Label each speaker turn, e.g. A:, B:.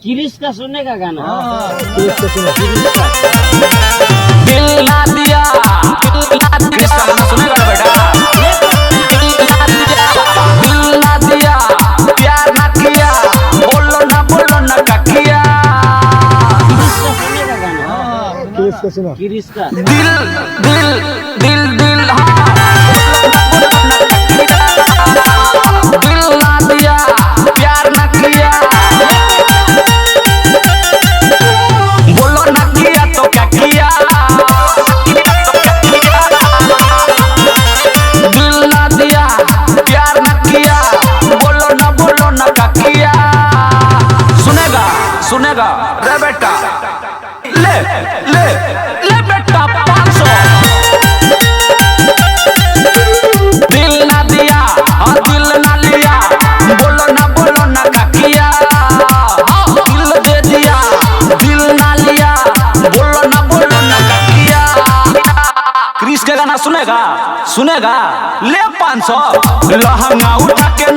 A: क्रिस का सुनने का गाना।
B: क्रिस का सुनो।
C: दिल ना दिया, क्रिस का गाना सुनेगा ना बेटा। दिल ना दिया, प्यार ना किया, बोलो ना क्या किया।
A: क्रिस का सुनने का गाना।
B: क्रिस का सुनो।
A: क्रिस का
C: दिल दिल दिल दिल हाँ, दिल ना दिया, प्यार ना किया, बोलो ना किया तो क्या किया। दिल ना दिया, प्यार ना किया, बोलो ना क्या किया। सुनेगा सुनेगा रे बेटा, ले ले ले बेटा 500। दिल ना दिया और दिल ना लिया, बोलो ना क्या किया। दिल दे दिया, दिल ना लिया, बोलो ना क्या किया। क्रिस का गाना सुनेगा सुनेगा, ले 500। लहंगा उठा के